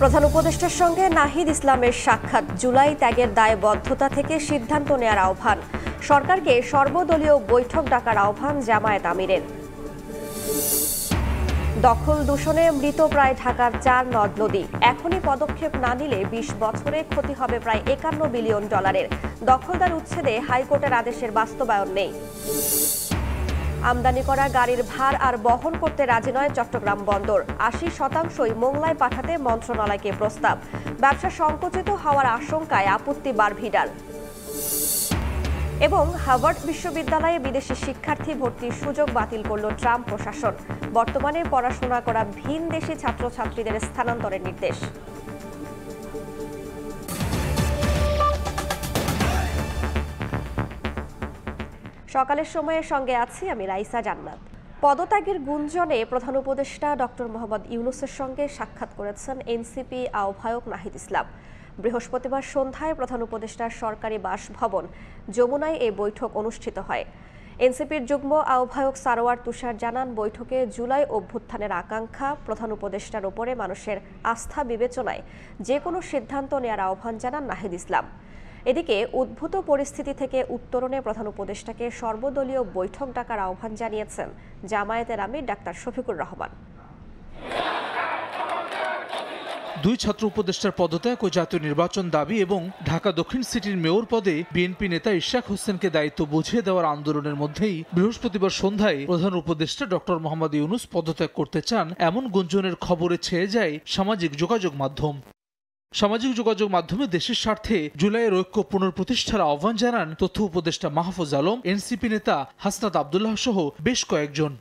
প্রধান উপদেষ্টার সঙ্গে নাহিদ ইসলামের সাক্ষাৎ, জুলাই ত্যাগের দায়বদ্ধতা থেকে সিদ্ধান্ত নেয়ার আহ্বান, সরকারকে সর্বদলীয় বৈঠক ডাকার আহ্বান জামায়াত আমিরের। দখল দূষণে মৃতপ্রায় ঢাকার 4 নদ নদী, এখনই পদক্ষেপ না নিলে 20 বছরে ক্ষতি হবে প্রায় $51 বিলিয়ন। দখলদার উচ্ছেদে হাইকোর্টের আদেশের বাস্তবায়ন নেই। আমদানি করা গাড়ির ভার আর বহন করতে রাজি নয় চট্টগ্রাম বন্দর, 80% মোংলায় পাঠাতে মন্ত্রণালয়কে প্রস্তাব। ব্যবসা সংকুচিত হওয়ার আশঙ্কায় আপত্তি বারভিডার। এবং হার্ভার্ড বিশ্ববিদ্যালয়ে বিদেশি শিক্ষার্থী ভর্তির সুযোগ বাতিল করল ট্রাম্প প্রশাসন। বর্তমানে পড়াশোনা করা ভিন দেশি ছাত্রছাত্রীদের স্থানান্তরের নির্দেশ। সকালের সময়ের সঙ্গে আছি আমি রাইসা জান্নাত। পদত্যাগের গুঞ্জনে প্রধান উপদেষ্টা ডক্টর মোহাম্মদ ইউনূসের সঙ্গে সাক্ষাৎ করেছেন এনসিপি আহ্বায়ক নাহিদ ইসলাম। বৃহস্পতিবার সন্ধ্যায় প্রধান উপদেষ্টার সরকারি বাসভবন যমুনায় এই বৈঠক অনুষ্ঠিত হয়। এনসিপির যুগ্ম আহ্বায়ক সারোয়ার তুষার জানান, বৈঠকে জুলাই অভ্যুত্থানের আকাঙ্ক্ষা, প্রধান উপদেষ্টার উপরে মানুষের আস্থা বিবেচনায় যে কোনো সিদ্ধান্ত নেওয়ার আহ্বান জানান নাহিদ ইসলাম। এদিকে উদ্ভূত পরিস্থিতি থেকে উত্তরণে প্রধান উপদেষ্টাকে সর্বদলীয় বৈঠক ডাকার আহ্বান জানিয়েছেন জামায়াতের আমির ডাক্তার শফিকুর রহমান। 2 ছাত্র উপদেষ্টার পদত্যাগ ও জাতীয় নির্বাচন দাবি এবং ঢাকা দক্ষিণ সিটির মেয়র পদে বিএনপি নেতা ইশরাক হোসেনকে দায়িত্ব বুঝিয়ে দেওয়ার আন্দোলনের মধ্যেই বৃহস্পতিবার সন্ধ্যায় প্রধান উপদেষ্টা ডক্টর মোহাম্মদ ইউনূস পদত্যাগ করতে চান এমন গুঞ্জনের খবরে ছেয়ে যায় সামাজিক যোগাযোগ মাধ্যম। সামাজিক যোগাযোগ মাধ্যমে দেশের স্বার্থে জুলাইয়ের ঐক্য পুনঃপ্রতিষ্ঠার আহ্বান জানান তথ্য উপদেষ্টা মাহফুজ আলম, এনসিপি নেতা হাসনাত আব্দুল্লাহ সহ বেশ কয়েকজন।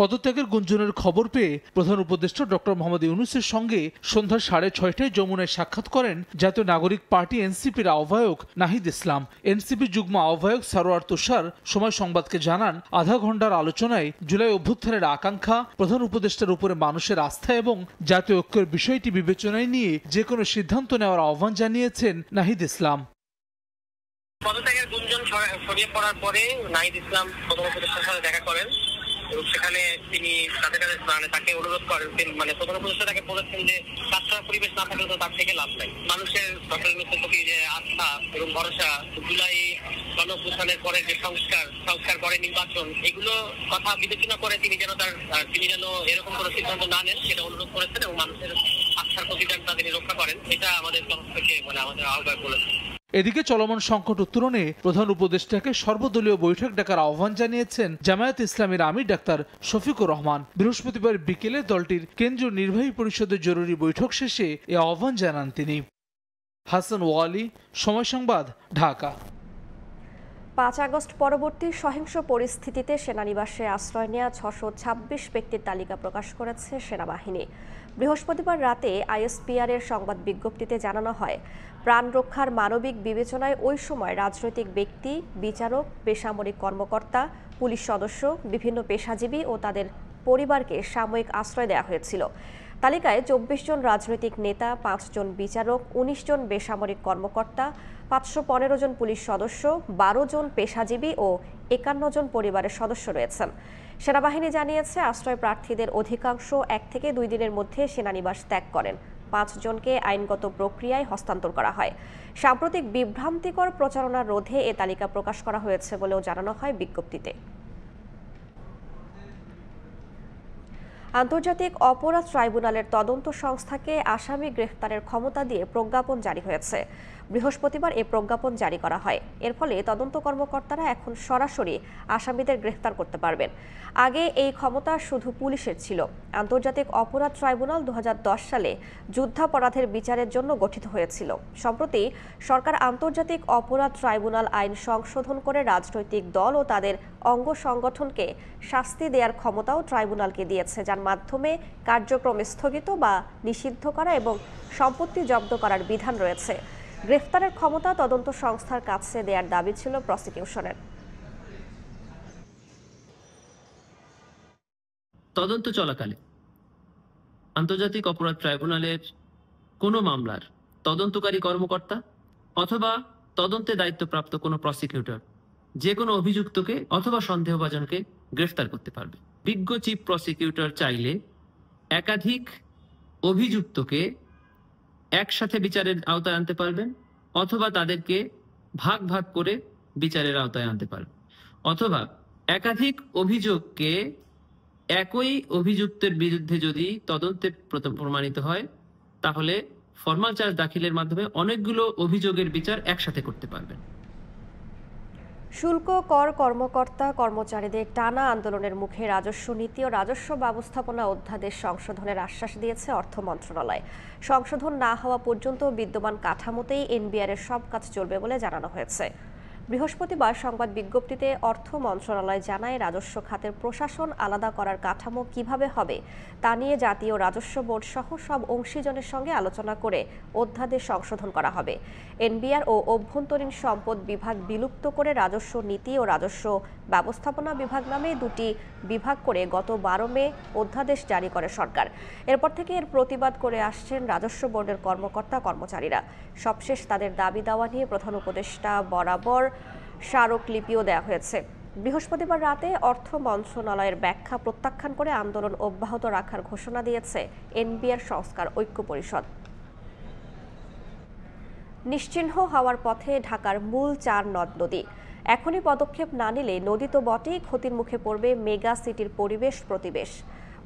পদত্যাগের গুঞ্জনের খবর পেয়ে প্রধান উপদেষ্টা ডক্টর মোহাম্মদ ইউনূসের সঙ্গে সন্ধ্যা 6:30টায় যমুনায় সাক্ষাৎ করেন জাতীয় নাগরিক পার্টি এনসিপির আহ্বায়ক নাহিদ ইসলাম। এনসিপি যুগ্ম আহ্বায়ক সারোয়ার তুষার সময় সংবাদকে জানান, আধা ঘণ্টার আলোচনায় জুলাই অভ্যুত্থানের আকাঙ্ক্ষা, প্রধান উপদেষ্টার উপরে মানুষের আস্থা এবং জাতীয় ঐক্যের বিষয়টি বিবেচনায় নিয়ে যে কোনো সিদ্ধান্ত নেওয়ার আহ্বান জানিয়েছেন নাহিদ ইসলাম। পদত্যাগের গুঞ্জন ছড়িয়ে পড়ার পরে নাহিদ ইসলাম প্রধান উপদেষ্টার সাথে দেখা করেন এবং সেখানে তিনি তাদের কাছে তাকে অনুরোধ করেন, প্রধান উপদেষ্টা তাকে বলেছেন যে কাজকরার পরিবেশ না থাকলে তো তার থেকে লাভ নাই। মানুষের ডক্টর ইউনূসের প্রতি যে আস্থা এবং ভরসা, জুলাই গণঅভ্যুত্থানের পরে যে সংস্কার পরে নির্বাচন, এগুলো কথা বিবেচনা করে তিনি যেন এরকম কোনো সিদ্ধান্ত না নেন সেটা অনুরোধ করেছেন এবং মানুষের আস্থার প্রতিদানটা তিনি রক্ষা করেন। এটা আমাদের তরফ থেকে আমাদের আহ্বায়ক বলেছেন। এদিকে চলমান সংকট উত্তরণে প্রধান উপদেষ্টাকে সর্বদলীয় বৈঠক ডাকার আহ্বান জানিয়েছেন জামায়াত ইসলামের আমির ডাক্তার শফিকুর রহমান। বৃহস্পতিবার বিকেলে দলটির কেন্দ্রীয় নির্বাহী পরিষদের জরুরি বৈঠক শেষে এ আহ্বান জানান তিনি। হাসান ওয়ালি, সময় সংবাদ, ঢাকা। 5 আগস্ট পরবর্তী সহিংস পরিস্থিতিতে সেনানিবাসে আশ্রয় নেওয়া 626 ব্যক্তির তালিকা প্রকাশ করেছে সেনাবাহিনী। বৃহস্পতিবার রাতে আইএসপিআর এর সংবাদ বিজ্ঞপ্তিতে জানানো হয়, প্রাণ রক্ষার মানবিক বিবেচনায় ওই সময় রাজনৈতিক ব্যক্তি, বিচারক, বেসামরিক কর্মকর্তা, পুলিশ সদস্য, বিভিন্ন পেশাজীবী ও তাদের পরিবারকে সাময়িক আশ্রয় দেওয়া হয়েছিল। তালিকায় 24 জন রাজনৈতিক নেতা, 5 জন বিচারক, 19 জন বেসামরিক কর্মকর্তা, 515 জন পুলিশ সদস্য, 12 জন পেশাজীবী ও 51 জন পরিবারের সদস্য রয়েছেন। সেনাবাহিনী জানিয়েছে, আশ্রয় প্রার্থীদের অধিকাংশ 1 থেকে 2 দিনের মধ্যে সেনানিবাস ত্যাগ করেন। 5 জনকে আইনগত প্রক্রিয়ায় হস্তান্তর করা হয়। সাম্প্রতিক বিভ্রান্তিকর প্রচারণা রোধে এ তালিকা প্রকাশ করা হয়েছে বলেও জানানো হয় বিজ্ঞপ্তিতে। আন্তর্জাতিক অপরাধ ট্রাইব্যুনালের তদন্ত সংস্থাকে আসামি গ্রেফতারের ক্ষমতা দিয়ে প্রজ্ঞাপন জারি হয়েছে। বৃহস্পতিবার এ প্রজ্ঞাপন জারি করা হয়। এর ফলে তদন্ত কর্মকর্তারা এখন সরাসরি আসামিদের গ্রেফতার করতে পারবেন। আগে এই ক্ষমতা শুধু পুলিশের ছিল। আন্তর্জাতিক অপরাধ ট্রাইব্যুনাল 2010 সালে যুদ্ধাপরাধের বিচারের জন্য গঠিত হয়েছিল। সম্প্রতি সরকার আন্তর্জাতিক অপরাধ ট্রাইব্যুনাল আইন সংশোধন করে রাজনৈতিক দল ও তাদের অঙ্গ সংগঠনকে শাস্তি দেওয়ার ক্ষমতাও ট্রাইব্যুনালকে দিয়েছে, যার মাধ্যমে কার্যক্রম স্থগিত বা নিষিদ্ধ করা এবং সম্পত্তি জব্দ করার বিধান রয়েছে। গ্রেফতারের ক্ষমতা তদন্ত সংস্থার কাছে দেওয়ার দাবি ছিল প্রসিকিউশনের। তদন্ত চলাকালে আন্তর্জাতিক অপরাধ ট্রাইব্যুনালের কোনো মামলার তদন্তকারী কর্মকর্তা অথবা তদন্তে দায়িত্বপ্রাপ্ত কোনো প্রসিকিউটর যে কোনো অভিযুক্তকে অথবা সন্দেহভাজনকে গ্রেফতার করতে পারবে। বিজ্ঞ চিফ প্রসিকিউটর চাইলে একাধিক অভিযুক্তকে একসাথে বিচারের আওতায় আনতে পারবেন, অথবা তাদেরকে ভাগ ভাগ করে বিচারের আওতায় আনতে পারবেন, অথবা একাধিক অভিযোগকে একই অভিযুক্তের বিরুদ্ধে যদি তদন্তে প্রমাণিত হয় তাহলে ফরমাল চার্জ দাখিলের মাধ্যমে অনেকগুলো অভিযোগের বিচার একসাথে করতে পারবেন। শুল্ক কর কর্মকর্তা কর্মচারীদের টানা আন্দোলনের মুখে রাজস্ব নীতি ও রাজস্ব ব্যবস্থাপনা অধ্যাদেশ সংশোধনের আশ্বাস দিয়েছে অর্থ মন্ত্রণালয়। সংশোধন না হওয়া পর্যন্ত বিদ্যমান কাঠামোতেই এনবিআর এর সব কাজ চলবে বলে জানানো হয়েছে। বৃহস্পতিবার সংবাদ বিজ্ঞপ্তিতে অর্থ মন্ত্রণালয় জানায়, রাজস্ব খাতের প্রশাসন আলাদা করার কাঠামো কিভাবে হবে তা নিয়ে জাতীয় রাজস্ব বোর্ড সহ সব অংশীজনের সঙ্গে আলোচনা করে অধ্যাদেশ সংশোধন করা হবে। এনবিআর ও অভ্যন্তরীণ সম্পদ বিভাগ বিলুপ্ত করে রাজস্ব নীতি ও রাজস্ব ব্যবস্থাপনা বিভাগ নামে দুটি বিভাগ করে গত 12 মে অধ্যাদেশ জারি করে সরকার। এরপর থেকে এর প্রতিবাদ করে আসছেন রাজস্ব বোর্ডের কর্মকর্তা কর্মচারীরা। সবশেষ তাদের দাবি দাওয়া নিয়ে প্রধান উপদেষ্টা বরাবর স্মারকলিপিও দেওয়া হয়েছে। বৃহস্পতিবার রাতে অর্থ মন্ত্রণালয়ের ব্যাখ্যা প্রত্যাখ্যান করে আন্দোলন অব্যাহত রাখার ঘোষণা দিয়েছে এনবিআর সংস্কার ঐক্য পরিষদ। নিশ্চিহ্ন হওয়ার পথে ঢাকার মূল 4 নদ নদী। এখনই পদক্ষেপ না নিলে নদী তো বটেই, ক্ষতির মুখে পড়বে মেগা সিটির পরিবেশ প্রতিবেশ।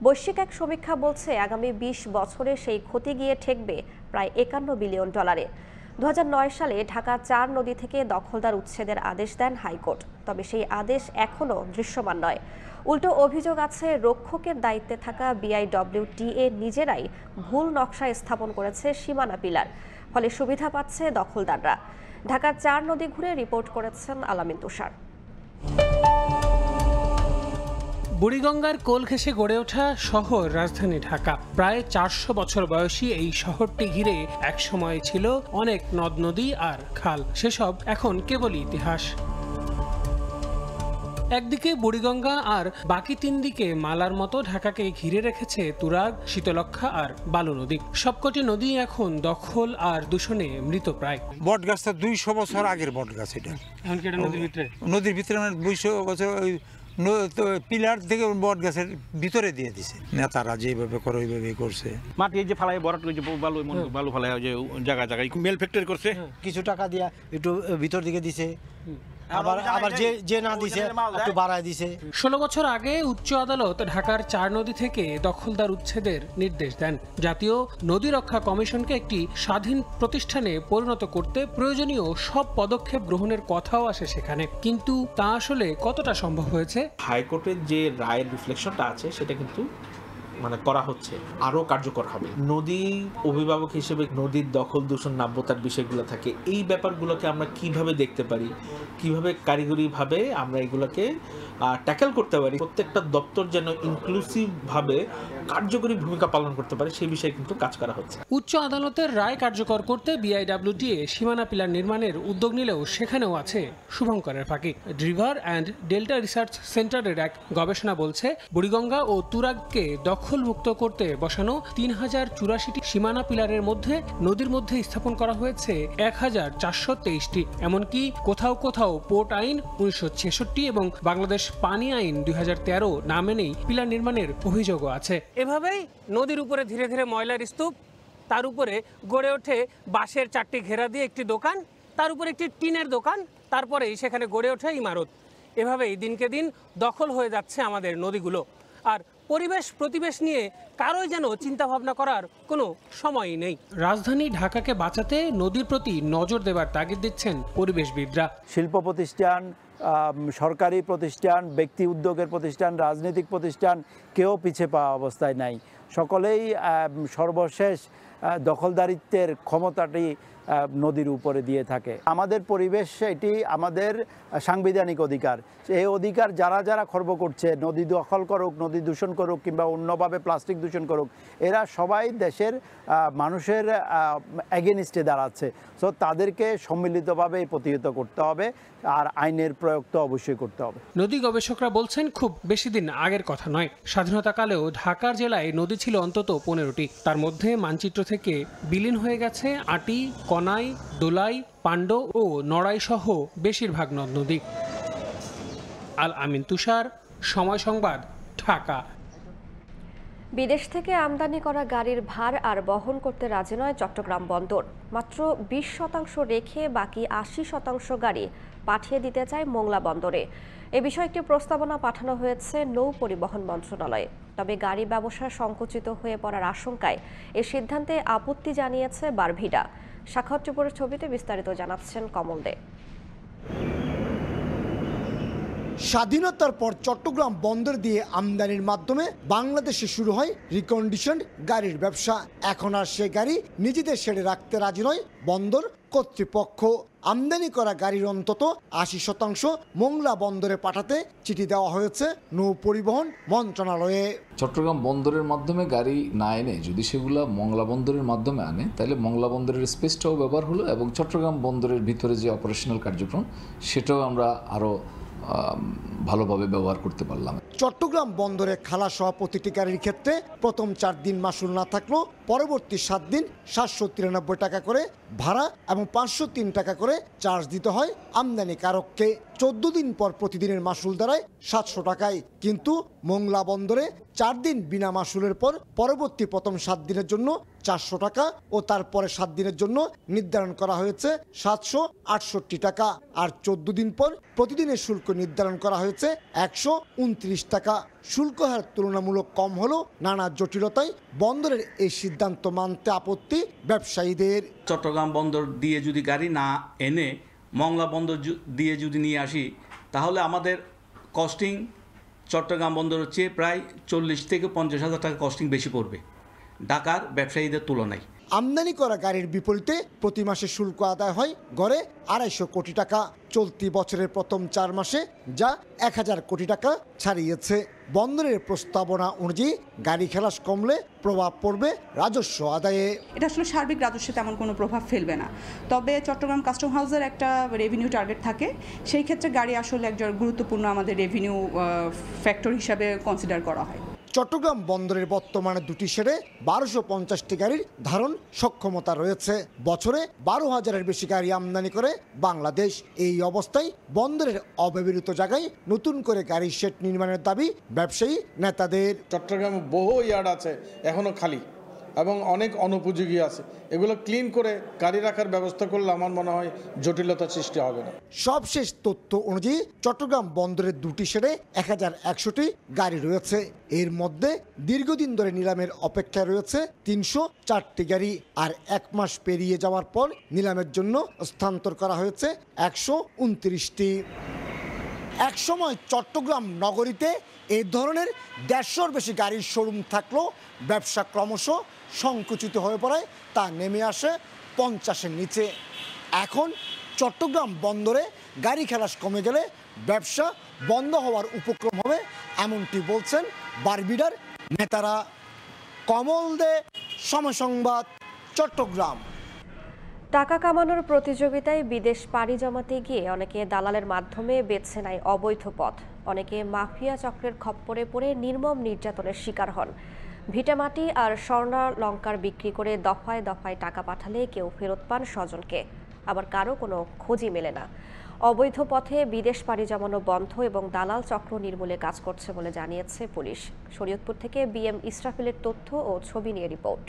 বৈশ্বিক এক সমীক্ষা বলছে আগামী 20 বছরে সেই ক্ষতি গিয়ে ঠেকবে প্রায় $51 বিলিয়ন। 2009 সালে ঢাকা 4 নদী থেকে দখলদার উচ্ছেদের আদেশ দেন হাইকোর্ট। তবে সেই আদেশ এখনও দৃশ্যমান নয়। উল্টো অভিযোগ আছে, রক্ষকের দায়িত্বে থাকা BIWTA নিজেরাই ভুল নকশায় স্থাপন করেছে সীমানা পিলার, ফলে সুবিধা পাচ্ছে দখলদাররা। ঢাকার 4 নদী ঘুরে রিপোর্ট করেছেন আলামিন তুষার। বুড়িগঙ্গার কোল ঘেঁষে গড়ে ওঠা শহর রাজধানী ঢাকা। প্রায় 400 বছর বয়সী এই শহরটি ঘিরে একসময় ছিল অনেক নদ নদী আর খাল, সেসব এখন কেবলই ইতিহাস। একদিকে বুড়িগঙ্গা আর বাকি 3 দিকে মালার মতো ঢাকাকে ঘিরে রেখেছে তুরাগ, শীতলক্ষা আর বালু নদী। সবকটি নদী এখন দখল আর দূষণে মৃতপ্রায়। বট গাছটা 200 বছর আগের বট গাছ, এটা এখন কি এটা নদীর ভিতরে মানে 200 বছর ওই পিলার থেকে বট গাছের ভিতরে দিয়ে দিছে। নেতারা যেভাবে করে ওইভাবেই করছে। মাটি এই যে ফালাই বরাট করে যে বালু ফালাই যে জায়গা জায়গায় মেল ফ্যাক্টরি করছে, কিছু টাকা দিয়া একটু ভিতর দিকে দিছে, আবার যে না দিছে একটু বাড়ায় দিছে। 16 বছর আগে উচ্চ আদালত ঢাকার 4 নদী থেকে দখলদার উচ্ছেদের নির্দেশ দেন। জাতীয় নদী রক্ষা কমিশনকে একটি স্বাধীন প্রতিষ্ঠানে পরিণত করতে প্রয়োজনীয় সব পদক্ষেপ গ্রহণের কথাও আসে সেখানে, কিন্তু তা আসলে কতটা সম্ভব হয়েছে? হাইকোর্টের যে রায়ের রিফ্লেকশনটা আছে সেটা কিন্তু করা হচ্ছে, আরো কার্যকর হবে। নদী অভিভাবক হিসেবে নদীর দখল, দূষণ, নাব্যতার বিষয়গুলো থাকে, এই ব্যাপারগুলোকে আমরা কিভাবে দেখতে পারি, কিভাবে কারিগরিভাবে আমরা এগুলোকে ট্যাকেল করতে পারি, প্রত্যেকটা দপ্তর যেন ইনক্লুসিভ ভাবে কার্যকরী ভূমিকা পালন করতে পারে সেই বিষয়ে কিন্তু কাজ করা হচ্ছে। উচ্চ আদালতের রায় কার্যকর করতে BIWTA সীমানা পিলার নির্মাণের উদ্যোগ নিলেও সেখানেও আছে শুভঙ্করের ফাঁকি। রিভার অ্যান্ড ডেল্টা রিসার্চ সেন্টারের এক গবেষণা বলছে, বুড়িগঙ্গা ও তুরাগকে দখলমুক্ত করতে বসানো 3084টি সীমানা পিলারের মধ্যে নদীর মধ্যে স্থাপন করা হয়েছে 1423টি। এমনকি কোথাও কোথাও পোর্ট আইন 1966 এবং বাংলাদেশ পানি আইন 2013 না মেনেই পিলার নির্মাণের অভিযোগও আছে। এভাবেই নদীর উপরে ধীরে ধীরে ময়লার স্তূপ, তার উপরে গড়ে ওঠে বাঁশের 4টি ঘেরা দিয়ে একটি দোকান, তার উপরে একটি টিনের দোকান, তারপরেই সেখানে গড়ে ওঠে ইমারত। এভাবেই দিনকে দিন দখল হয়ে যাচ্ছে আমাদের নদীগুলো। আর পরিবেশ প্রতিবেশ নিয়ে কারোই যেন চিন্তা ভাবনা করার কোনো সময়ই নেই। রাজধানী ঢাকাকে বাঁচাতে নদীর প্রতি নজর দেবার তাগিদ দিচ্ছেন পরিবেশবিদরা। শিল্প প্রতিষ্ঠান, সরকারি প্রতিষ্ঠান, ব্যক্তি উদ্যোগের প্রতিষ্ঠান, রাজনৈতিক প্রতিষ্ঠান, কেউ পিছিয়ে পাওয়া অবস্থায় নাই। সকলেই সর্বশেষ দখলদারিত্বের ক্ষমতাটি নদীর উপরে দিয়ে থাকে। আমাদের পরিবেশ এটি আমাদের সাংবিধানিক অধিকার। এই অধিকার যারা যারা খর্ব করছে, নদী দখল করুক, নদী দূষণ করুক কিংবা অন্যভাবে প্লাস্টিক দূষণ করুক, এরা সবাই দেশের মানুষের এগেনিস্টে দাঁড়াচ্ছে। সো তাদেরকে সম্মিলিতভাবে প্রতিহত করতে হবে আর আইনের প্রয়োগ তো অবশ্যই করতে হবে। নদী গবেষকরা বলছেন, খুব বেশি দিন আগের কথা নয়, স্বাধীনতাকালেও ঢাকার জেলায় নদী ছিল অন্তত 15টি। তার মধ্যে মানচিত্র থেকে বিলীন হয়ে গেছে আটি, কনাই, দোলাই, পান্ড ও নড়াই সহ বেশিরভাগ নদ নদী। আল আমিন তুষার, সময় সংবাদ, ঢাকা। বিদেশ থেকে আমদানি করা গাড়ির ভার আর বহন করতে রাজি নয় চট্টগ্রাম বন্দর। মাত্র 20% রেখে বাকি 80% গাড়ি পাঠিয়ে দিতে চায় মোংলা বন্দরে। এ বিষয়ে একটি প্রস্তাবনা পাঠানো হয়েছে নৌ পরিবহন মন্ত্রণালয়ে। তবে গাড়ি ব্যবসা সংকুচিত হয়ে পড়ার আশঙ্কায় এ সিদ্ধান্তে আপত্তি জানিয়েছে বারভিডা। সাক্ষাৎ রিপোর্টের ছবিতে বিস্তারিত জানাচ্ছেন কমল দে। স্বাধীনতার পর চট্টগ্রাম বন্দর দিয়ে আমদানির মাধ্যমে বাংলাদেশে শুরু হয় রিকন্ডিশন গাড়ির ব্যবসা। এখন আর সে গাড়ি নিজেদের শেডে রাখতে রাজি নয় বন্দর কর্তৃপক্ষ। আমদানি করা গাড়ির অন্তত 80% মোংলা বন্দরে পাঠাতে চিঠি দেওয়া হয়েছে নৌ পরিবহন মন্ত্রণালয়ে। চট্টগ্রাম বন্দরের মাধ্যমে গাড়ি না এনে যদি সেগুলো মংলা বন্দরের মাধ্যমে আনে তাহলে মংলা বন্দরের স্পেসটাও ব্যবহার হলো এবং চট্টগ্রাম বন্দরের ভিতরে যে অপারেশনাল কার্যক্রম সেটাও আমরা আরও ভালোভাবে ব্যবহার করতে পারলাম। চট্টগ্রাম বন্দরে খালাস হওয়া প্রতিটি গাড়ির ক্ষেত্রে প্রথম 4 দিন মাসুল না থাকলেও পরবর্তী 7 দিন 793 টাকা করে ভাড়া এবং 503 টাকা করে চার্জ দিতে হয় আমদানিকারককে। 14 দিন পর প্রতিদিনের মাসুল দাঁড়ায় 700 টাকায়। কিন্তু মোংলা বন্দরে 4 দিন বিনা মাসুলের পর পরবর্তী প্রথম 7 দিনের জন্য 400 টাকা ও তারপরে 7 দিনের জন্য নির্ধারণ করা হয়েছে 768 টাকা। আর 14 দিন পর প্রতিদিনের শুল্ক নির্ধারণ করা হয়েছে 129 টাকা। শুল্ক হার তুলনামূলক কম হলেও নানা জটিলতায় বন্দরের এই সিদ্ধান্ত মানতে আপত্তি ব্যবসায়ীদের। চট্টগ্রাম বন্দর দিয়ে যদি গাড়ি না এনে মংলা বন্দর দিয়ে যদি নিয়ে আসি তাহলে আমাদের কস্টিং চট্টগ্রাম বন্দরের চেয়ে প্রায় 40 থেকে 50 হাজার টাকা কস্টিং বেশি পড়বে ঢাকার ব্যবসায়ীদের তুলনায়। আমদানি করা গাড়ির বিপরীতে প্রতি মাসে শুল্ক আদায় হয় গড়ে 250 কোটি টাকা। চলতি বছরের প্রথম 4 মাসে যা 1000 কোটি টাকা ছাড়িয়েছে। বন্দরের প্রস্তাবনা অনুযায়ী গাড়ি খালাস কমলে প্রভাব পড়বে রাজস্ব আদায়ে। এটা আসলে সার্বিক রাজস্বে তেমন কোনো প্রভাব ফেলবে না, তবে চট্টগ্রাম কাস্টম হাউসের একটা রেভিনিউ টার্গেট থাকে, সেই ক্ষেত্রে গাড়ি আসলে একজন গুরুত্বপূর্ণ আমাদের রেভিনিউ ফ্যাক্টর হিসাবে কনসিডার করা হয়। চট্টগ্রাম বন্দরের বর্তমানে 2টি শেডে 1250টি গাড়ির ধারণ সক্ষমতা রয়েছে। বছরে 12,000-এর বেশি গাড়ি আমদানি করে বাংলাদেশ। এই অবস্থায় বন্দরের অব্যবহৃত জায়গায় নতুন করে গাড়ির শেড নির্মাণের দাবি ব্যবসায়ী নেতাদের। চট্টগ্রামে বহু ইয়ার্ড আছে এখনো খালি এবং অনেক অনুপযোগী আছে, এগুলো ক্লিন করে গাড়ি রাখার ব্যবস্থা করলে আমার মনে হয় জটিলতা সৃষ্টি হবে না। সবশেষ তথ্য অনুযায়ী চট্টগ্রাম বন্দরের 2টি শেডে 1100টি গাড়ি রয়েছে। এর মধ্যে দীর্ঘদিন ধরে নিলামের অপেক্ষায় রয়েছে 304টি গাড়ি। আর 1 মাস পেরিয়ে যাওয়ার পর নিলামের জন্য স্থানান্তর করা হয়েছে 129টি। একসময় চট্টগ্রাম নগরীতে এই ধরনের 150-র বেশি গাড়ির শোরুম থাকলেও ব্যবসা ক্রমশ সংকুচিত হয়ে পড়ায় তা নেমে আসে 50-এর নিচে। এখন চট্টগ্রাম বন্দরে গাড়ি খালাস কমে গেলে ব্যবসা বন্ধ হওয়ার উপক্রম হবে, এমনটি বলছেন বারভিডার নেতারা। কমল দে, সময় সংবাদ, চট্টগ্রাম। টাকা কামানোর প্রতিযোগিতায় বিদেশ পাড়ি জমাতে গিয়ে অনেকে দালালের মাধ্যমে বেছে নেয় অবৈধ পথ। অনেকে মাফিয়া চক্রের খপ্পরে পড়ে নির্মম নির্যাতনের শিকার হন। ভিটামাটি আর স্বর্ণালংকার বিক্রি করে দফায় দফায় টাকা পাঠালে কেউ ফেরত পান স্বজনকে, আবার কারো কোনো খোঁজই মেলে না। অবৈধ পথে বিদেশ পাড়ি জমানো বন্ধ এবং দালাল চক্র নির্মূলে কাজ করছে বলে জানিয়েছে পুলিশ। শরীয়তপুর থেকে বিএম ইসরাফিলের তথ্য ও ছবি নিয়ে রিপোর্ট।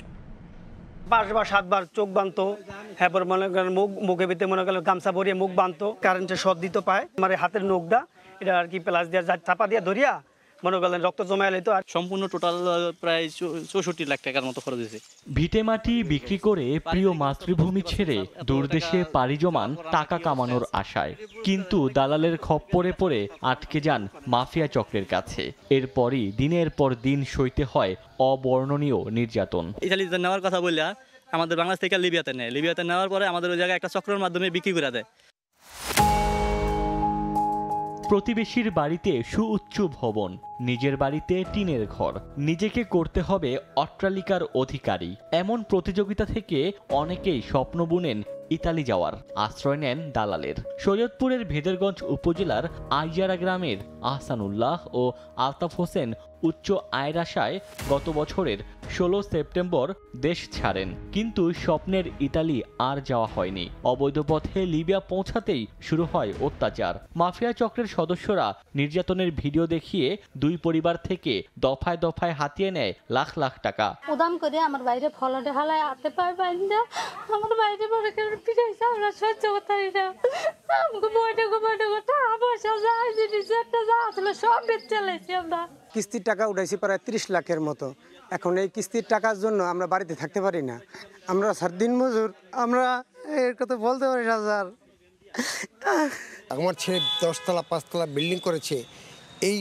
5 বা 7 বার চোখ বাঁধতো, এরপর মনে করেন মুখে ভিতরে মনে করেন গামছা ভরিয়ে মুখ বাঁধতো, কারেন্টের শট দিতে পায়। আমার হাতের নখটা এটা আর কি প্লাস দিয়ে চাপা দিয়ে ধরিয়া মনে করেন রক্ত জমায় লইতো। আর সম্পূর্ণ টোটাল প্রায় 64 লাখ টাকার মতো খরচ হয়েছে। ভিটেমাটি বিক্রি করে প্রিয় মাতৃভূমি ছেড়ে দূরদেশে পাড়ি জমান টাকা কামানোর আশায়, কিন্তু দালালের খপ্পরে পড়ে আটকে যান মাফিয়া চক্রের কাছে। এরপরই দিনের পর দিন সইতে হয় অবর্ণনীয় নির্যাতন। ইতালিতে নেওয়ার কথা বললে আমাদের বাংলাদেশ থেকে লিবিয়াতে নেয়, লিবিয়াতে নেওয়ার পরে আমাদের ওই জায়গায় একটা চক্রের মাধ্যমে বিক্রি করে দেয়। প্রতিবেশীর বাড়িতে সুউচ্চ ভবন, নিজের বাড়িতে টিনের ঘর, নিজেকে করতে হবে অট্টালিকার অধিকারী। এমন প্রতিযোগিতা থেকে অনেকেই স্বপ্ন বুনেন ইতালি যাওয়ার, আশ্রয় নেন দালালের। শরীয়তপুরের ভেদেরগঞ্জ উপজেলার আইয়ারা গ্রামের আহসানুল্লাহ ও আলতাফ হোসেন উচ্চ আয়ের আশায় গত বছরের 16 সেপ্টেম্বর দেশ ছাড়েন, কিন্তু স্বপ্নের ইতালি আর যাওয়া হয়নি। অবৈধ পথে লিবিয়া পৌঁছাতেই শুরু হয় অত্যাচার। মাফিয়া চক্রের সদস্যরা নির্যাতনের ভিডিও দেখিয়ে দুই পরিবার থেকে দফায় দফায় হাতিয়ে নেয় লাখ লাখ টাকা। উদাম করে আমার বাইরে ফলটে হালায় হাতে পায় বাইন্দা আমার বাইরে বড় করে পিটাইছে, আমরা সহ্য করতে পারি না। আমাকে বইটা টাকা পয়সা যা জিনিস একটা যা আসলে সব বেচে চালাইছি আমরা। কিস্তির টাকা উঠাইছি প্রায় 30 লাখের মতো। এখন এই কিস্তির টাকার জন্য আমরা বাড়িতে থাকতে পারি না। আমরা স্যার দিন মজুর, আমরা এর কথা বলতে পারি না স্যার। আমার ছেলে 10 তলা 5 তলা বিল্ডিং করেছে, এই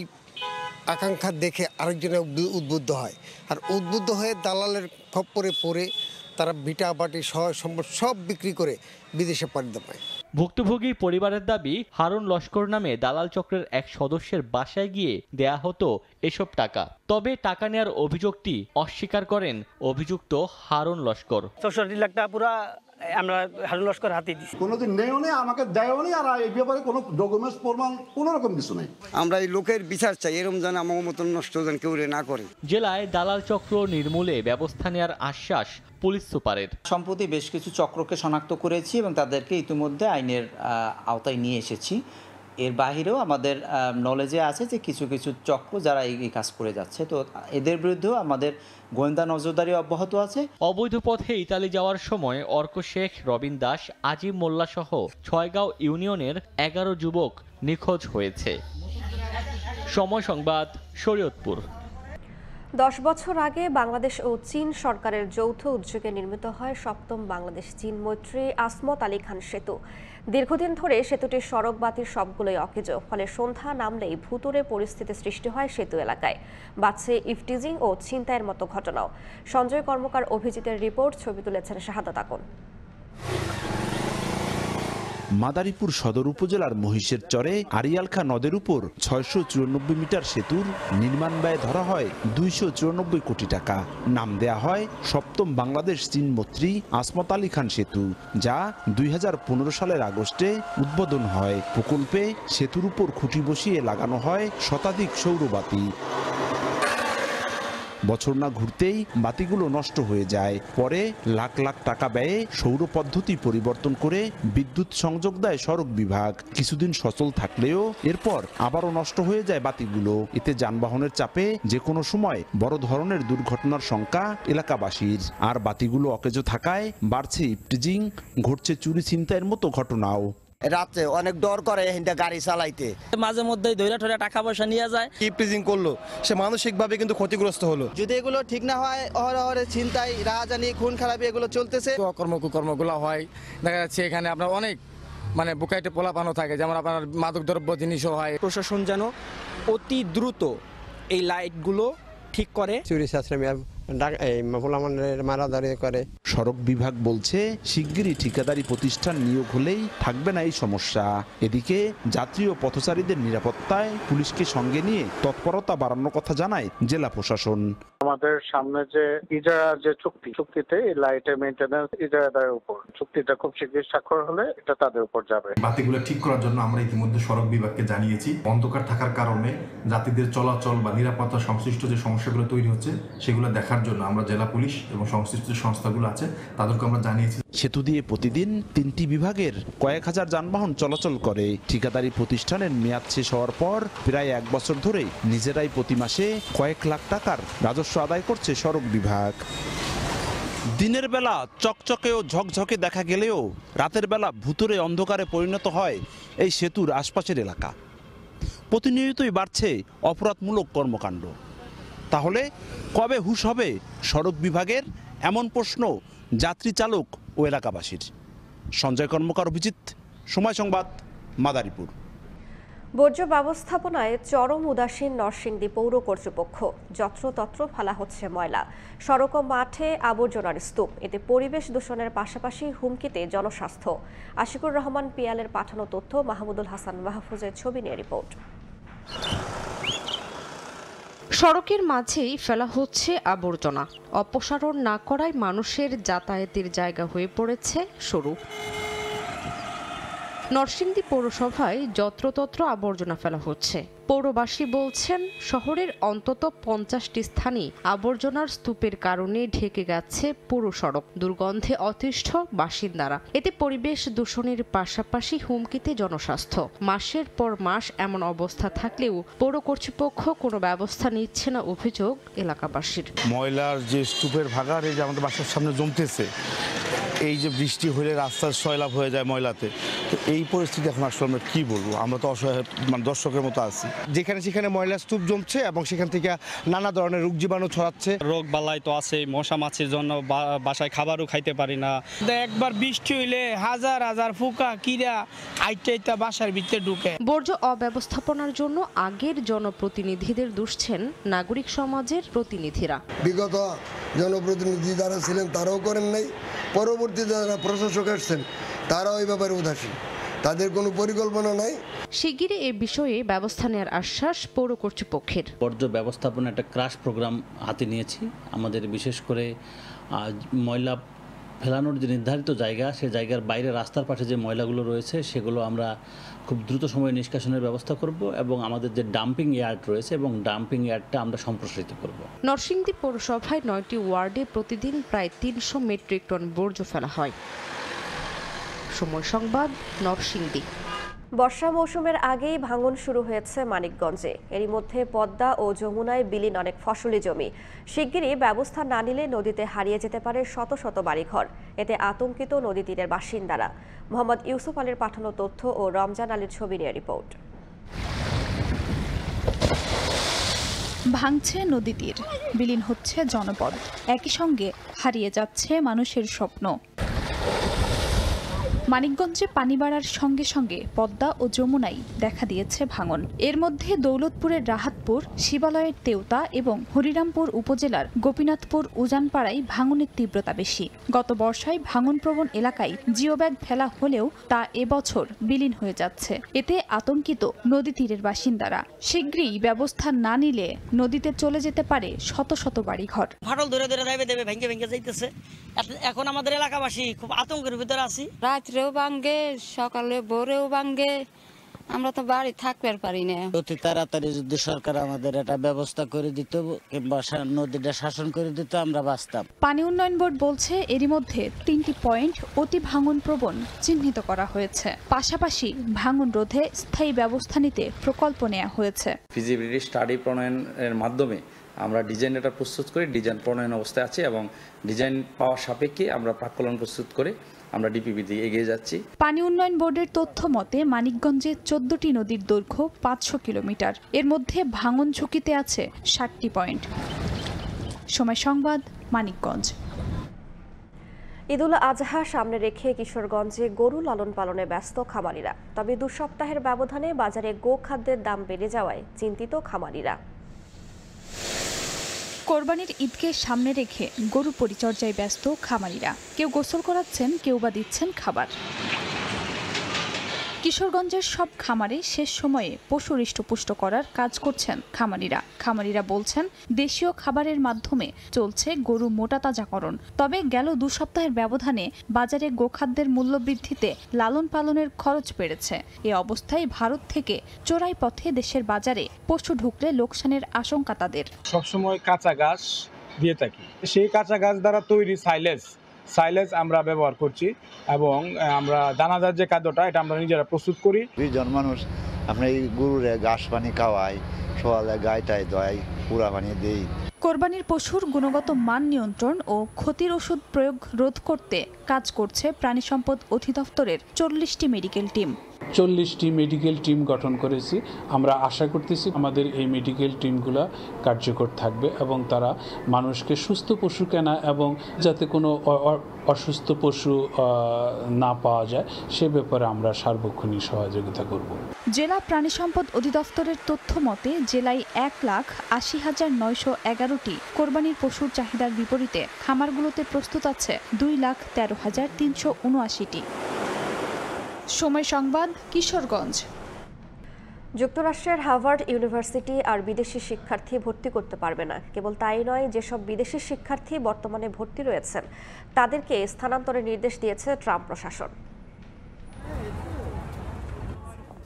আকাঙ্ক্ষা দেখে আরেকজনে উদ্বুদ্ধ হয়, আর উদ্বুদ্ধ হয়ে দালালের খপ্পরে পড়ে তারা ভিটা বাটি সম্পদ সব বিক্রি করে বিদেশে পাড়ি দেয়। ভুক্তভোগী পরিবারের দাবি, হারুন লস্কর নামে দালাল চক্রের এক সদস্যের বাসায় গিয়ে দেয়া হতো এসব টাকা। তবে টাকা নেওয়ার অভিযোগটি অস্বীকার করেন অভিযুক্ত হারুন লস্কর। 64 লাখ টাকা পুরা আমরা হারুন লস্কর হাতে দিচ্ছি। কোনোদিন নেও নেই, আমাকে দেয়ও নেই, আর এই ব্যাপারে কোনো ডকুমেন্টস প্রমাণ কোনো রকম কিছু নেই। আমরা এই লোকের বিচার চাই, এরকম যেন আমার মতন নষ্ট যেন কেউ না করে। জেলায় দালাল চক্র নির্মূলে ব্যবস্থা নেওয়ার আশ্বাস পুলিশ সুপারের। সম্প্রতি বেশ কিছু চক্রকে শনাক্ত করেছি এবং তাদেরকে ইতিমধ্যে আইনের আওতায় নিয়ে এসেছি। এর বাহিরেও আমাদের নলেজে আছে যে কিছু কিছু চক্র যারা এই কাজ করে যাচ্ছে, তো এদের বিরুদ্ধেও আমাদের গোয়েন্দা নজরদারি অব্যাহত আছে। অবৈধ পথে ইতালি যাওয়ার সময় অর্ক শেখ, রবিন দাস, আজিম মোল্লা সহ 6 গাঁও ইউনিয়নের 11 যুবক নিখোঁজ হয়েছে। সময় সংবাদ, শরীয়তপুর। 10 বছর আগে বাংলাদেশ ও চীন সরকারের যৌথ উদ্যোগে নির্মিত হয় 7ম বাংলাদেশ চীন মৈত্রী আসমত আলী খান সেতু। দীর্ঘদিন ধরে সেতুটির সড়ক বাতির সবগুলোই অকেজো, ফলে সন্ধ্যা নামলেই ভুতুড়ে পরিস্থিতি সৃষ্টি হয় সেতু এলাকায়। বাড়ছে ইফটিজিং ও ছিনতাইয়ের মতো ঘটনাও। সঞ্জয় কর্মকার, অভিজিতের রিপোর্ট, ছবি তুলেছেন শাহাদাত আকন। মাদারীপুর সদর উপজেলার মহিষের চরে আরিয়ালখা নদের উপর 694 মিটার সেতুর নির্মাণ ব্যয় ধরা হয় 294 কোটি টাকা। নাম দেয়া হয় 7ম বাংলাদেশ চীন মৈত্রী আসমত আলী খান সেতু, যা 2015 সালের আগস্টে উদ্বোধন হয়। প্রকল্পে সেতুর উপর খুঁটি বসিয়ে লাগানো হয় শতাধিক সৌরবাতি। বছর না ঘুরতেই বাতিগুলো নষ্ট হয়ে যায়। পরে লাখ লাখ টাকা ব্যয়ে সৌর পদ্ধতি পরিবর্তন করে বিদ্যুৎ সংযোগ দেয় সড়ক বিভাগ। কিছুদিন সচল থাকলেও এরপর আবারও নষ্ট হয়ে যায় বাতিগুলো। এতে যানবাহনের চাপে যে কোনো সময় বড় ধরনের দুর্ঘটনার শঙ্কা এলাকাবাসীর। আর বাতিগুলো অকেজো থাকায় বাড়ছে ইফটিজিং, ঘটছে চুরি ছিনতাইয়ের মতো ঘটনাও। রাতে অনেক ডর করে গাড়ি চালাইতে, মাঝে মধ্যে ধৈর্য ঠরে টাকা পয়সা নিয়ে যায়। ইফটিজিং করলো, সে মানসিকভাবে কিন্তু ক্ষতিগ্রস্ত হলো। যদি এগুলো ঠিক না হয়, অহরহরে ছিনতাই, রাহাজানি, খুন খারাপি এগুলো চলতেছে। কর্মগুলো হয়, দেখা যাচ্ছে এখানে আপনার অনেক বুকাইটে পোলাপানো থাকে, যেমন আপনার মাদকদ্রব্য জিনিসও হয়। প্রশাসন যেন অতি দ্রুত এই লাইটগুলো ঠিক করে। চুরি ছাত্রামি মারাদারি করে। সড়ক বিভাগ বলছে শিগগিরই ঠিকাদারি প্রতিষ্ঠান নিয়োগ হলেই থাকবে না এই সমস্যা। এদিকে যাত্রী ও পথচারীদের নিরাপত্তায় পুলিশকে সঙ্গে নিয়ে তৎপরতা বাড়ানোর কথা জানায় জেলা প্রশাসন। আমাদের সামনে যে ইজারা যে চুক্তিতে লাইটের মেইনটেনেন্স ইজারাদারের উপর, চুক্তিটা খুব শীঘ্রই স্বাক্ষর হলে এটা তাদের উপর যাবে। বাতিগুলো ঠিক করার জন্য আমরা ইতিমধ্যে সড়ক বিভাগকে জানিয়েছি। অন্ধকার থাকার কারণে যাত্রীদের চলাচল বা নিরাপত্তা সংশ্লিষ্ট যে সমস্যাগুলো তৈরি হচ্ছে সেগুলো দেখার জন্য আমরা জেলা পুলিশ এবং সংশ্লিষ্ট সংস্থাগুলো আছে তাদেরকে আমরা জানিয়েছি। সেতু দিয়ে প্রতিদিন 3টি বিভাগের কয়েক হাজার যানবাহন চলাচল করে। ঠিকাদারি প্রতিষ্ঠানের মেয়াদ শেষ হওয়ার পর প্রায় 1 বছর ধরে নিজেরাই প্রতি মাসে কয়েক লাখ টাকার রাজস্ব আদায় করছে সড়ক বিভাগ। দিনের বেলা চকচকে ও ঝকঝকে দেখা গেলেও রাতের বেলা ভুতুড়ে অন্ধকারে পরিণত হয় এই সেতুর আশপাশের এলাকা। প্রতিনিয়তই বাড়ছে অপরাধমূলক কর্মকাণ্ড। তাহলে কবে হুঁশ হবে সড়ক বিভাগের, এমন প্রশ্ন যাত্রী চালক ও এলাকাবাসীর। সঞ্জয় কর্মকার, অভিজিৎ, সময় সংবাদ, মাদারীপুর। বর্জ্য ব্যবস্থাপনায় চরম উদাসীন নরসিংদী পৌর কর্তৃপক্ষ। যত্রতত্র ফেলা হচ্ছে ময়লা, সড়ক ও মাঠে আবর্জনার স্তূপ। এতে পরিবেশ দূষণের পাশাপাশি হুমকিতে জনস্বাস্থ্য। আশিকুর রহমান পিয়ালের পাঠানো তথ্য, মাহমুদুল হাসান মাহফুজের ছবি নিয়ে রিপোর্ট। সড়কের মাঝেই ফেলা হচ্ছে আবর্জনা। অপসারণ না করায় মানুষের যাতায়াতের জায়গা হয়ে পড়েছে সরু। নরসিংদী পৌরসভায় যত্রতত্র আবর্জনা ফেলা হচ্ছে। পৌরবাসী বলছেন, শহরের অন্তত 50টি স্থানে আবর্জনার স্তূপের কারণে ঢেকে গেছে পুরো সড়ক। দুর্গন্ধে অতিষ্ঠ বাসিন্দারা। এতে পরিবেশ দূষণের পাশাপাশি হুমকিতে জনস্বাস্থ্য। মাসের পর মাস এমন অবস্থা থাকলেও পৌর কর্তৃপক্ষ কোনো ব্যবস্থা নিচ্ছে না অভিযোগ এলাকাবাসীর। ময়লার যে স্তূপের ভাগাড় এই যে আমাদের বাসার সামনে জমতেছে, এই যে বৃষ্টি হলে রাস্তার সয়লাভ হয়ে যায় ময়লাতে, তো এই পরিস্থিতি এখন আসলে আমরা কী বলবো, আমরা তো অসহায় মানে দর্শকের মতো আছি। যেখানে সেখানে ময়লার স্তূপ জমছে এবং সেখান থেকে নানা ধরনের রোগ জীবাণু ছড়াচ্ছে। রোগ বালাই তো আছে, মশা মাছির জন্য বাসায় খাবারও খাইতে পারি না। একবার বৃষ্টি হইলে হাজার হাজার পোকা কিরা আইটা বাসার ভিতরে ঢুকে। বর্জ্য অব্যবস্থাপনার জন্য আগের জনপ্রতিনিধিদের দুষছেন নাগরিক সমাজের প্রতিনিধিরা। বিগত জনপ্রতিনিধি যারা ছিলেন তারাও করেন নাই, পরবর্তীতে যারা প্রশাসক আসছেন তারাও এই ব্যাপারে উদাসীন, তাদের কোনো পরিকল্পনা নাই। শিগগিরই এ বিষয়ে ব্যবস্থা নেওয়ার আশ্বাস পৌর কর্তৃপক্ষের। বর্জ্য ব্যবস্থাপনা একটা ক্রাশ প্রোগ্রাম হাতে নিয়েছি। আমাদের বিশেষ করে ময়লা ফেলানোর যে নির্ধারিত জায়গা, সে জায়গার বাইরে রাস্তার পাশে যে ময়লাগুলো রয়েছে সেগুলো আমরা খুব দ্রুত সময়ে নিষ্কাশনের ব্যবস্থা করব এবং আমাদের যে ডাম্পিং ইয়ার্ড রয়েছে এবং ডাম্পিং ইয়ার্ডটা আমরা সম্প্রসারিত করব। নরসিংদী পৌরসভায় 9টি ওয়ার্ডে প্রতিদিন প্রায় 300 মেট্রিক টন বর্জ্য ফেলা হয়। সময় সংবাদ, নরসিংদী। বর্ষা মৌসুমের আগেই ভাঙন শুরু হয়েছে মানিকগঞ্জে। এরই মধ্যে পদ্মা ও যমুনায় বিলীন অনেক ফসলি জমি। শিগগিরই ব্যবস্থা না নিলে নদীতে হারিয়ে যেতে পারে শত শত বাড়িঘর। এতে আতঙ্কিত নদী তীরের বাসিন্দারা। মোহাম্মদ ইউসুফ আলীর পাঠানো তথ্য ও রমজান আলীর ছবি নিয়ে রিপোর্ট। ভাঙছে নদী তীর, বিলীন হচ্ছে জনপদ, একই সঙ্গে হারিয়ে যাচ্ছে মানুষের স্বপ্ন। মানিকগঞ্জে পানি বাড়ার সঙ্গে সঙ্গে পদ্মা ও যমুনায় দেখা দিয়েছে ভাঙন। এর মধ্যে দৌলতপুরের রাহাতপুর, শিবালয়ের তেওতা এবং হরিরামপুর উপজেলার গোপীনাথপুর উজানপাড়ায় ভাঙনের তীব্রতা বেশি। গত বর্ষায় ভাঙনপ্রবণ এলাকায় জিওব্যাগ ফেলা হলেও তা এবছর বিলীন হয়ে যাচ্ছে। এতে আতঙ্কিত নদী তীরের বাসিন্দারা। শীঘ্রই ব্যবস্থা না নিলে নদীতে চলে যেতে পারে শত শত বাড়িঘর। ফাটল ধরে ধরে দেবে ভেঙে ভেঙে যাইতেছে। এখন আমাদের এলাকাবাসী খুব আতঙ্কের ভিতরে আছি। রাত্রেও ভাঙ্গে, সকালে ভোরেও ভাঙ্গে, আমরা তো বাড়ি থাকতে পারি না। অতি তাড়াতাড়ি যদি সরকার আমাদের একটা ব্যবস্থা করে দিত কিংবা নদীটা শাসন করে দিত, আমরা বাঁচতাম। পানি উন্নয়ন বোর্ড বলছে এরই মধ্যে 3টি পয়েন্ট অতি ভাঙন প্রবণ চিহ্নিত করা হয়েছে। পাশাপাশি ভাঙন রোধে স্থায়ী ব্যবস্থা নিতে প্রকল্প নেওয়া হয়েছে। ফিজিবিলিটি স্টাডি প্রণয়নের মাধ্যমে আমরা ডিজাইন এটা প্রস্তুত করি, ডিজাইন প্রণয়ন অবস্থায় আছে এবং ডিজাইন পাওয়ার সাপেক্ষে আমরা প্রাক্কলন প্রস্তুত করে আমরা ডিপিপি দিয়ে এগিয়ে যাচ্ছি। পানি উন্নয়ন বোর্ডের তথ্য মতে মানিকগঞ্জে 14টি নদীর দৈর্ঘ্য 500 কিলোমিটার। এর মধ্যে ভাঙন ঝুঁকিতে আছে 60টি পয়েন্ট। সময় সংবাদ, মানিকগঞ্জ। ঈদুল আজহা সামনে রেখে কিশোরগঞ্জে গরু লালন পালনে ব্যস্ত খামারিরা। তবে 2 সপ্তাহের ব্যবধানে বাজারে গোখাদ্যের দাম বেড়ে যাওয়ায় চিন্তিত খামারিরা। কোরবানির ঈদকে সামনে রেখে গরু পরিচর্যায় ব্যস্ত খামারিরা। কেউ গোসল করাচ্ছেন, কেউ বা দিচ্ছেন খাবার। কিশোরগঞ্জের সব খামারে শেষ সময়ে পশু হৃষ্টপুষ্ট করার কাজ করছেন খামারিরা বলছেন, দেশীয় খাবারের মাধ্যমে চলছে গরু মোটা তাজাকরণ। তবে গেল 2 সপ্তাহের ব্যবধানে বাজারে গোখাদ্যের মূল্য বৃদ্ধিতে লালন পালনের খরচ বেড়েছে। এ অবস্থায় ভারত থেকে চোরাই পথে দেশের বাজারে পশু ঢুকলে লোকসানের আশঙ্কা তাদের। সবসময় কাঁচা ঘাস দিয়ে থাকি, সেই কাঁচা ঘাস দ্বারা তৈরি সাইলেজ আমরা ব্যবহার করছি এবং আমরা দানাদার যে খাদ্যটা এটা আমরা নিজেরা প্রস্তুত করি। 2 জন মানুষ আমরা এই গরুরে ঘাস পানি খাওয়াই, সকালে গাইটাই দোয়াই, পুরা পানি দিই। কোরবানির পশুর গুণগত মান নিয়ন্ত্রণ ও ক্ষতির ওষুধ প্রয়োগ রোধ করতে কাজ করছে প্রাণী সম্পদ অধিদপ্তরের 40টি মেডিকেল টিম। 40টি মেডিকেল টিম গঠন করেছি। আমরা আশা করতেছি আমাদের এই মেডিকেল টিমগুলো কার্যকর থাকবে এবং তারা মানুষকে সুস্থ পশু কেনা এবং যাতে কোনো অসুস্থ পশু না পাওয়া যায় সে ব্যাপারে আমরা সার্বক্ষণিক সহযোগিতা করব। জেলা প্রাণী সম্পদ অধিদপ্তরের তথ্য মতে জেলায় 1,80,911টি কোরবানির পশুর চাহিদার বিপরীতে খামারগুলোতে প্রস্তুত আছে 2,13,379টি। সময় সংবাদ, কিশোরগঞ্জ। যুক্তরাষ্ট্রের হার্ভার্ড ইউনিভার্সিটি আর বিদেশি শিক্ষার্থী ভর্তি করতে পারবে না। কেবল তাই নয়, যেসব বিদেশি শিক্ষার্থী বর্তমানে ভর্তি রয়েছেন তাদেরকে স্থানান্তরের নির্দেশ দিয়েছে ট্রাম্প প্রশাসন।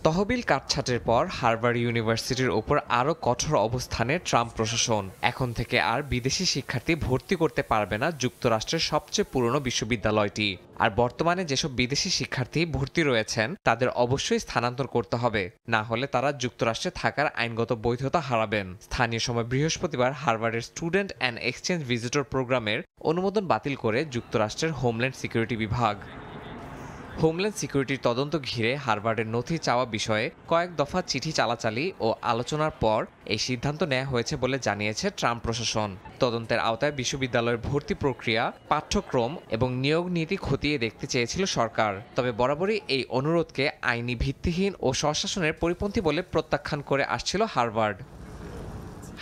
তহবিল কাটছাটের পর হার্ভার্ড ইউনিভার্সিটির ওপর আরও কঠোর অবস্থানে ট্রাম্প প্রশাসন। এখন থেকে আর বিদেশি শিক্ষার্থী ভর্তি করতে পারবে না যুক্তরাষ্ট্রের সবচেয়ে পুরনো বিশ্ববিদ্যালয়টি। আর বর্তমানে যেসব বিদেশি শিক্ষার্থী ভর্তি রয়েছেন তাদের অবশ্যই স্থানান্তর করতে হবে, না হলে তারা যুক্তরাষ্ট্রে থাকার আইনগত বৈধতা হারাবেন। স্থানীয় সময় বৃহস্পতিবার হার্ভার্ডের স্টুডেন্ট অ্যান্ড এক্সচেঞ্জ ভিজিটর প্রোগ্রামের অনুমোদন বাতিল করে যুক্তরাষ্ট্রের হোমল্যান্ড সিকিউরিটি বিভাগ। হোমল্যান্ড সিকিউরিটির তদন্ত ঘিরে হার্ভার্ডের নথি চাওয়া বিষয়ে কয়েক দফা চিঠি চালাচালি ও আলোচনার পর এই সিদ্ধান্ত নেওয়া হয়েছে বলে জানিয়েছে ট্রাম্প প্রশাসন। তদন্তের আওতায় বিশ্ববিদ্যালয়ের ভর্তি প্রক্রিয়া, পাঠ্যক্রম এবং নিয়োগ নীতি খতিয়ে দেখতে চেয়েছিল সরকার। তবে বরাবরই এই অনুরোধকে আইনি ভিত্তিহীন ও স্বশাসনের পরিপন্থী বলে প্রত্যাখ্যান করে আসছিল হার্ভার্ড।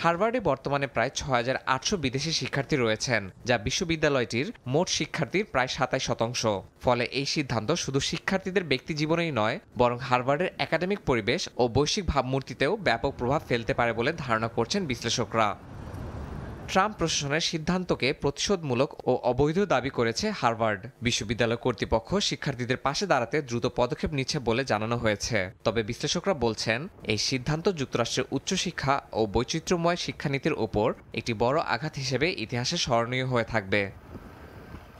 হার্ভার্ডে বর্তমানে প্রায় ৬,৮০০ বিদেশি শিক্ষার্থী রয়েছেন, যা বিশ্ববিদ্যালয়টির মোট শিক্ষার্থীর প্রায় ২৭%। ফলে এই সিদ্ধান্ত শুধু শিক্ষার্থীদের ব্যক্তি জীবনেই নয়, বরং হার্ভার্ডের একাডেমিক পরিবেশ ও বৈশ্বিক ভাবমূর্তিতেও ব্যাপক প্রভাব ফেলতে পারে বলে ধারণা করছেন বিশ্লেষকরা। ট্রাম্প প্রশাসনের সিদ্ধান্তকে প্রতিশোধমূলক ও অবৈধ দাবি করেছে হার্ভার্ড। বিশ্ববিদ্যালয় কর্তৃপক্ষ শিক্ষার্থীদের পাশে দাঁড়াতে দ্রুত পদক্ষেপ নিচ্ছে বলে জানানো হয়েছে। তবে বিশ্লেষকরা বলছেন, এই সিদ্ধান্ত যুক্তরাষ্ট্রের উচ্চশিক্ষা ও বৈচিত্র্যময় শিক্ষানীতির ওপর একটি বড় আঘাত হিসেবে ইতিহাসে স্মরণীয় হয়ে থাকবে।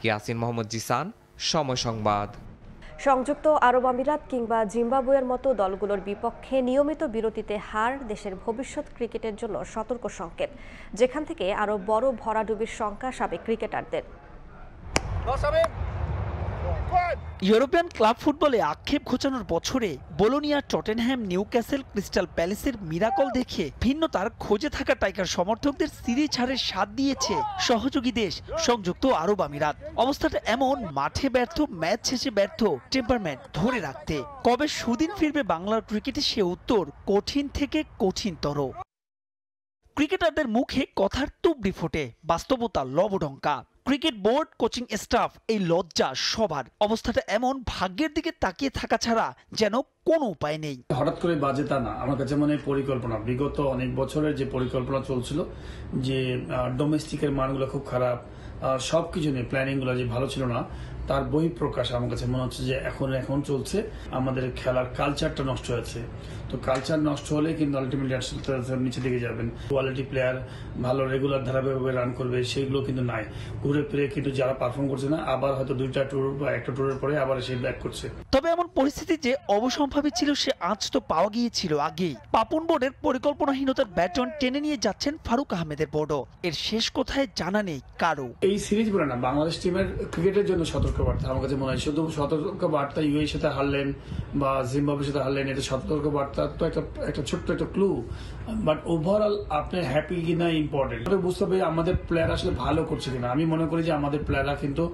ইয়াসিন মোহাম্মদ জিসান, সময় সংবাদ। সংযুক্ত আরব আমিরাত কিংবা জিম্বাবুয়ের মতো দলগুলোর বিপক্ষে নিয়মিত বিরতিতে হার দেশের ভবিষ্যৎ ক্রিকেটের জন্য সতর্ক সংকেত, যেখান থেকে আরও বড় ভরাডুবির শঙ্কা সাবেক ক্রিকেটারদের। ইউরোপিয়ান ক্লাব ফুটবলে আক্ষেপ ঘোচানোর বছরে বোলোনিয়া, টটেনহ্যাম, নিউক্যাসল, ক্রিস্টাল প্যালেসের মিরাকল দেখে ভিন্নতার খোঁজে থাকা টাইগার সমর্থকদের সিরিজ হারের স্বাদ দিয়েছে সহযোগী দেশ সংযুক্ত আরব আমিরাত। অবস্থাটা এমন, মাঠে ব্যর্থ, ম্যাচ শেষে ব্যর্থ, টেম্পারমেন্ট ধরে রাখতে। কবে সুদিন ফিরবে বাংলার ক্রিকেটে, সে উত্তর কঠিন থেকে কঠিনতর। ক্রিকেটারদের মুখে কথার তুবড়ি ফোটে, বাস্তবতা লবডঙ্কা। ক্রিকেট বোর্ড, কোচিং স্টাফ, এই লজ্জা সবার। অবস্থাটা এমন, ভাগ্যের দিকে তাকিয়ে থাকা ছাড়া যেন কোনো উপায় নেই। হঠাৎ করে বাজে তা না, আমার কাছে মনে হয় পরিকল্পনা, বিগত অনেক বছরের যে পরিকল্পনা চলছিল, যে ডোমেস্টিকের মানগুলো খুব খারাপ, সবকিছু নিয়ে প্ল্যানিং গুলো যে ভালো ছিল না, তার বহিঃপ্রকাশ আমার কাছে মনে হচ্ছে যে এখন চলছে। আমাদের খেলার কালচারটা নষ্ট হয়েছে। তো কালচার নষ্ট হলে কিন্তু আলটিমেটলি নিচে দিকে যাবেন। কোয়ালিটি প্লেয়ার ভালো রেগুলার ধারাবাহিকভাবে রান করবে, সেগুলো কিন্তু নাই। ঘুরে ফিরে কিন্তু যারা পারফর্ম করছে না, আবার হয়তো 2টা ট্যুর বা 1টা ট্যুরের পরে আবার সেই ব্যাক করছে। তবে এমন পরিস্থিতি যে অবসম্ভাবী ছিল, সে আঁচ তো পাওয়া গিয়েছিল আগেই। পাপন বোর্ডের পরিকল্পনাহীনতার ব্যাটন টেনে নিয়ে যাচ্ছেন ফারুক আহমেদের বোর্ডও। এর শেষ কোথায় জানা নেই কারো। এই সিরিজ বলে না, বাংলাদেশ টিমের ক্রিকেটের জন্য সতর্কবার্তা আমার কাছে মনে হয়। শুধু সতর্কবার্তা ইউএর সাথে হারলেন বা জিম্বাবুয়ের সাথে হারলেন, এটা সতর্কবার্তা তো একটা ছোট্ট একটা ক্লু। বাট ওভারঅল আপনি হ্যাপি কিনা ইম্পর্টেন্ট বুঝতে হবে, আমাদের প্লেয়ার আসলে ভালো করছে কিনা। আমি মনে করি যে আমাদের প্লেয়াররা কিন্তু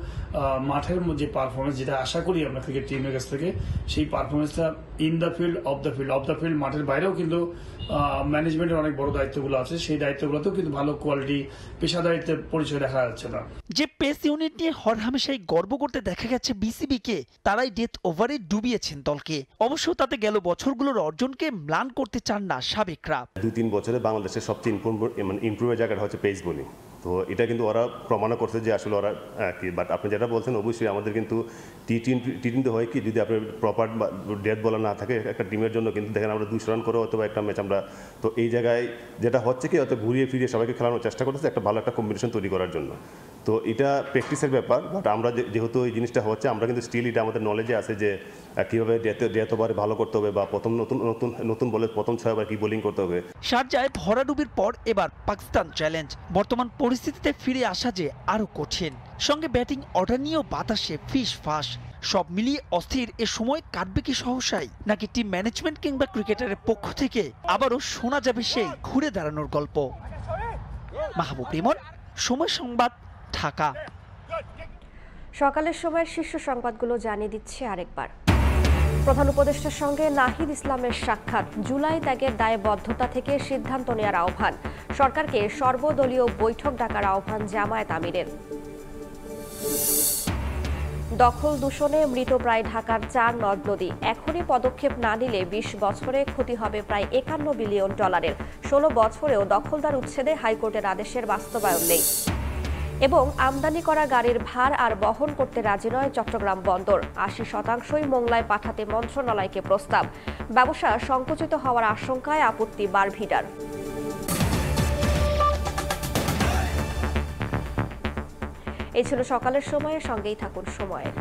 মাঠের যে পারফরমেন্স, যেটা আশা করি আমরা ক্রিকেট টিমের কাছ থেকে, সেই পারফরমেন্সটা in the field, of the field, মাঠের বাইরেও কিন্তু ম্যানেজমেন্টের অনেক বড় দায়িত্বগুলো আছে, সেই দায়িত্বগুলোতেও কিন্তু ভালো কোয়ালিটি পেশাদারিত্বের পরিচয় দেখা যাচ্ছে না। যে পেস ইউনিট নিয়ে হরহামেশাই গর্ব করতে দেখা গেছে বিসিবিকে, তারাই ডেথ ওভারে ডুবিয়েছেন দলকে। অবশ্য তাতে গেল বছরগুলোর অর্জনকে ম্লান করতে চান না সাবেকরা। 2-3 বছরে বাংলাদেশের সবচেয়ে ইমপ্রুভের জায়গাটা হচ্ছে পেস বোলিং। তো এটা কিন্তু ওরা প্রমাণ করছে যে আসলে ওরা কি। বাট আপনি যেটা বলছেন, অবশ্যই আমাদের কিন্তু টি-টোয়েন্টি হয় কি, যদি আপনার প্রপার ডেথ বলার না থাকে একটা টিমের জন্য, কিন্তু দেখেন আমরা 200 রান করে অথবা একটা ম্যাচ আমরা, তো এই জায়গায় যেটা হচ্ছে কি, হয়তো ঘুরিয়ে ফিরিয়ে সবাইকে খেলানোর চেষ্টা করতেছে একটা ভালো একটা কম্বিনেশন তৈরি করার জন্য। তো এটা প্র্যাকটিসের ব্যাপার। বাট আমরা যেহেতু এই জিনিসটা হচ্ছে, আমরা কিন্তু স্টিল এটা আমাদের নলেজে আছে যে কীভাবে ডেথ ওভারে ভালো করতে হবে, বা প্রথম নতুন বলে প্রথম 6 ওভার কি বোলিং করতে হবে। শারজায় ভরাডুবির পর এবার পাকিস্তান চ্যালেঞ্জ। বর্তমান পরিস্থিতিতে ফিরে আসা যে আরো কঠিন। সঙ্গে ব্যাটিং অর্ডার নিয়েও বাতাসে ফিস ফাঁস। সব মিলিয়ে অস্থির। এ সময় কাটবে কি সহসাই, নাকি টিম ম্যানেজমেন্ট কিংবা ক্রিকেটারের পক্ষ থেকে আবারও শোনা যাবে সেই ঘুরে দাঁড়ানোর গল্প? মাহবুব রিমন, সময় সংবাদ, ঢাকা। সকালের সময়ের শীর্ষ সংবাদগুলো জানিয়ে দিচ্ছে আরেকবার। প্রধান উপদেষ্টার সঙ্গে নাহিদ ইসলামের সাক্ষাৎ। জুলাই ত্যাগের দায়বদ্ধতা থেকে সিদ্ধান্ত নেওয়ার আহ্বান। সরকারকে সর্বদলীয় বৈঠক ডাকার আহ্বান জামায়াত আমিরের। দখল দূষণে মৃতপ্রায় ঢাকার 4 নদ নদী। এখনই পদক্ষেপ না নিলে 20 বছরে ক্ষতি হবে প্রায় $51 বিলিয়ন। 16 বছরেও দখলদার উচ্ছেদে হাইকোর্টের আদেশের বাস্তবায়ন নেই। এবং আমদানি করা গাড়ির ভার আর বহন করতে রাজি নয় চট্টগ্রাম বন্দর। ৮০% মোংলায় পাঠাতে মন্ত্রণালয়কে প্রস্তাব। ব্যবসা সংকুচিত হওয়ার আশঙ্কায় আপত্তি বারভিডার। এই ছিল সকালের সময়ের সঙ্গেই থাকুন সময়ের।